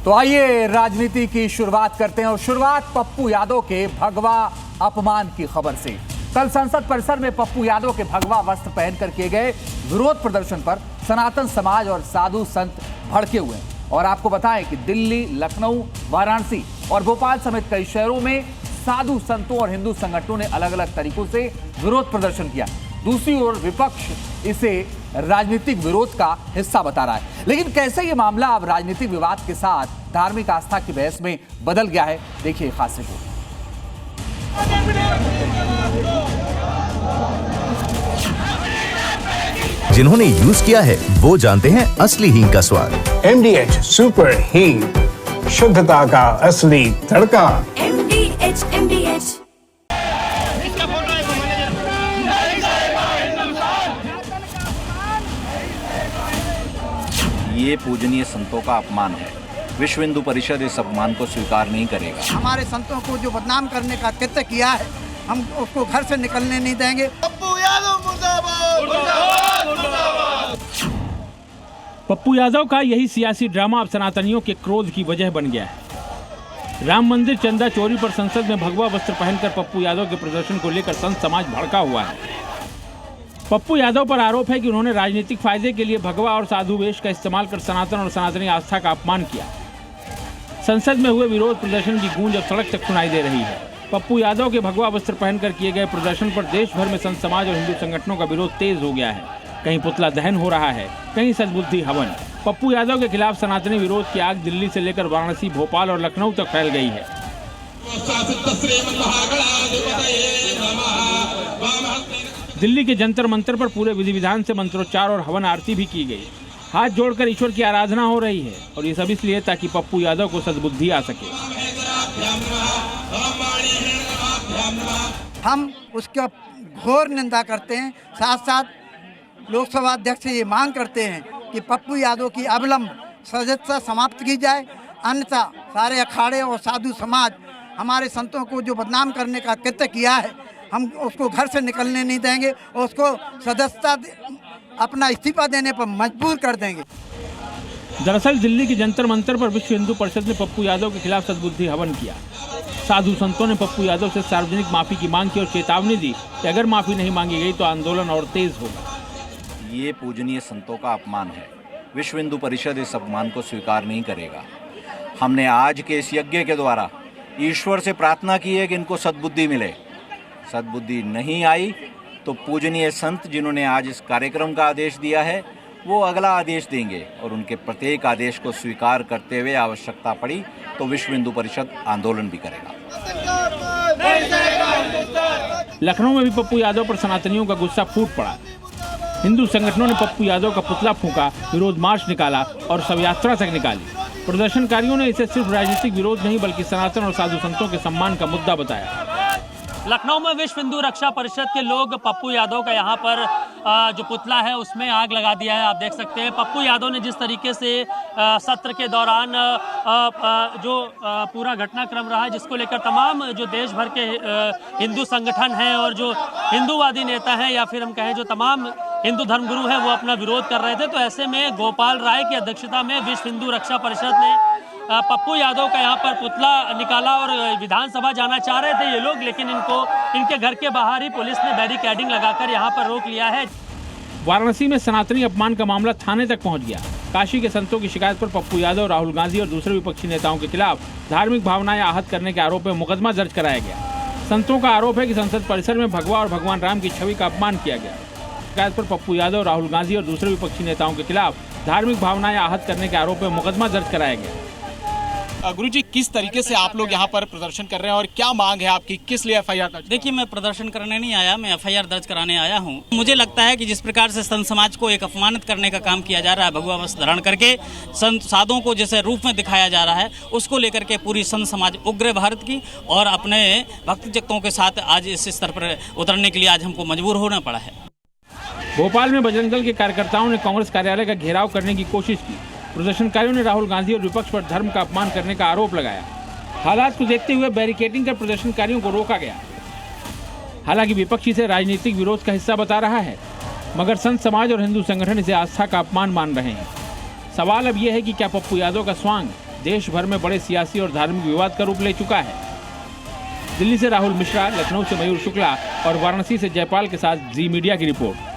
तो आइए राजनीति की शुरुआत करते हैं और शुरुआत पप्पू यादव के भगवा अपमान की खबर से। कल संसद परिसर में पप्पू यादव के भगवा वस्त्र पहनकर किए गए विरोध प्रदर्शन पर सनातन समाज और साधु संत भड़के हुए हैं। और आपको बताएं कि दिल्ली, लखनऊ, वाराणसी और भोपाल समेत कई शहरों में साधु संतों और हिंदू संगठनों ने अलग अलग तरीकों से विरोध प्रदर्शन किया। दूसरी ओर विपक्ष इसे राजनीतिक विरोध का हिस्सा बता रहा है। लेकिन कैसे ये मामला अब राजनीतिक विवाद के साथ धार्मिक आस्था की बहस में बदल गया है, देखिए खास रिपोर्ट। जिन्होंने यूज किया है वो जानते हैं असली हींग का स्वाद। MDH सुपर हींग, शुद्धता का असली तड़का। MDH ये पूजनीय संतों का अपमान है। विश्व हिंदू परिषद इस अपमान को स्वीकार नहीं करेगा। हमारे संतों को जो बदनाम करने का कृत्य किया है, हम उसको घर से निकलने नहीं देंगे। पप्पू यादव मुर्दाबाद, मुर्दाबाद, मुर्दाबाद। पप्पू यादव का यही सियासी ड्रामा अब सनातनियों के क्रोध की वजह बन गया है। राम मंदिर चंदा चोरी पर संसद में भगवा वस्त्र पहनकर पप्पू यादव के प्रदर्शन को लेकर संत समाज भड़का हुआ है। पप्पू यादव पर आरोप है कि उन्होंने राजनीतिक फायदे के लिए भगवा और साधु वेश का इस्तेमाल कर सनातन और सनातनी आस्था का अपमान किया। संसद में हुए विरोध प्रदर्शन की गूंज अब सड़क तक सुनाई दे रही है। पप्पू यादव के भगवा वस्त्र पहनकर किए गए प्रदर्शन पर देश भर में संत समाज और हिंदू संगठनों का विरोध तेज हो गया है। कहीं पुतला दहन हो रहा है, कहीं सद्बुद्धि हवन। पप्पू यादव के खिलाफ सनातनी विरोध की आग दिल्ली से लेकर वाराणसी, भोपाल और लखनऊ तक फैल गई है। दिल्ली के जंतर मंतर पर पूरे विधि विधान से मंत्रोच्चार और हवन आरती भी की गई। हाथ जोड़कर ईश्वर की आराधना हो रही है और ये सब इसलिए ताकि पप्पू यादव को सद्बुद्धि आ सके। हम उसका घोर निंदा करते हैं। साथ साथ लोकसभा अध्यक्ष से ये मांग करते हैं कि पप्पू यादव की अविलंब सदस्यता समाप्त की जाए, अन्यथा सारे अखाड़े और साधु समाज हमारे संतों को जो बदनाम करने का कृत्य किया है, हम उसको घर से निकलने नहीं देंगे और उसको सदस्यता अपना इस्तीफा देने पर मजबूर कर देंगे। दरअसल दिल्ली के जंतर मंतर पर विश्व हिंदू परिषद ने पप्पू यादव के खिलाफ सद्बुद्धि हवन किया। साधु संतों ने पप्पू यादव से सार्वजनिक माफी की मांग की और चेतावनी दी कि अगर माफी नहीं मांगी गई तो आंदोलन और तेज होगा। ये पूजनीय संतों का अपमान है। विश्व हिंदू परिषद इस अपमान को स्वीकार नहीं करेगा। हमने आज के इस यज्ञ के द्वारा ईश्वर से प्रार्थना की है कि इनको सद्बुद्धि मिले। सद्बुद्धि नहीं आई तो पूजनीय संत जिन्होंने आज इस कार्यक्रम का आदेश दिया है, वो अगला आदेश देंगे और उनके प्रत्येक आदेश को स्वीकार करते हुए आवश्यकता पड़ी तो विश्व हिंदू परिषद आंदोलन भी करेगा। लखनऊ में भी पप्पू यादव पर सनातनियों का गुस्सा फूट पड़ा। हिंदू संगठनों ने पप्पू यादव का पुतला फूंका, विरोध मार्च निकाला और शव यात्रा तक निकाली। प्रदर्शनकारियों ने इसे सिर्फ राजनीतिक विरोध नहीं बल्कि सनातन और साधु संतों के सम्मान का मुद्दा बताया। लखनऊ में विश्व हिंदू रक्षा परिषद के लोग पप्पू यादव का यहाँ पर जो पुतला है उसमें आग लगा दिया है। आप देख सकते हैं पप्पू यादव ने जिस तरीके से सत्र के दौरान जो पूरा घटनाक्रम रहा है, जिसको लेकर तमाम जो देश भर के हिंदू संगठन हैं और जो हिंदूवादी नेता हैं या फिर हम कहें जो तमाम हिंदू धर्मगुरु हैं वो अपना विरोध कर रहे थे। तो ऐसे में गोपाल राय की अध्यक्षता में विश्व हिंदू रक्षा परिषद ने पप्पू यादव का यहाँ पर पुतला निकाला और विधानसभा जाना चाह रहे थे ये लोग, लेकिन इनके घर के बाहर ही पुलिस ने बैरिकेडिंग लगाकर यहाँ पर रोक लिया है। वाराणसी में सनातनी अपमान का मामला थाने तक पहुँच गया। काशी के संतों की शिकायत पर पप्पू यादव, राहुल गांधी और दूसरे विपक्षी नेताओं के खिलाफ धार्मिक भावनाएं आहत करने के आरोप में मुकदमा दर्ज कराया गया। संतों का आरोप है कि संसद परिसर में भगवा और भगवान राम की छवि का अपमान किया गया। शिकायत पर पप्पू यादव, राहुल गांधी और दूसरे विपक्षी नेताओं के खिलाफ धार्मिक भावनाएं आहत करने के आरोप में मुकदमा दर्ज कराया गया। गुरुजी, किस तरीके से आप लोग यहाँ पर प्रदर्शन कर रहे हैं और क्या मांग है आपकी, किस लिए FIR दर्ज? देखिए, मैं प्रदर्शन करने नहीं आया, मैं FIR दर्ज कराने आया हूँ। मुझे लगता है कि जिस प्रकार से संत समाज को एक अपमानित करने का काम किया जा रहा है, भगवा वस्त्र धारण करके संत साधुओं को जैसे रूप में दिखाया जा रहा है, उसको लेकर के पूरी संत समाज उग्र भारत की और अपने भक्तजनों के साथ आज इस स्तर पर उतरने के लिए आज हमको मजबूर होना पड़ा है। भोपाल में बजरंग दल के कार्यकर्ताओं ने कांग्रेस कार्यालय का घेराव करने की कोशिश की। प्रदर्शनकारियों ने राहुल गांधी और विपक्ष पर धर्म का अपमान करने का आरोप लगाया। हालात को देखते हुए बैरिकेडिंग कर प्रदर्शनकारियों को रोका गया। हालांकि विपक्ष इसे राजनीतिक विरोध का हिस्सा बता रहा है, मगर संत समाज और हिंदू संगठन इसे आस्था का अपमान मान रहे हैं। सवाल अब यह है कि क्या पप्पू यादव का स्वांग देश भर में बड़े सियासी और धार्मिक विवाद का रूप ले चुका है। दिल्ली से राहुल मिश्रा, लखनऊ से मयूर शुक्ला और वाराणसी से जयपाल के साथ जी मीडिया की रिपोर्ट।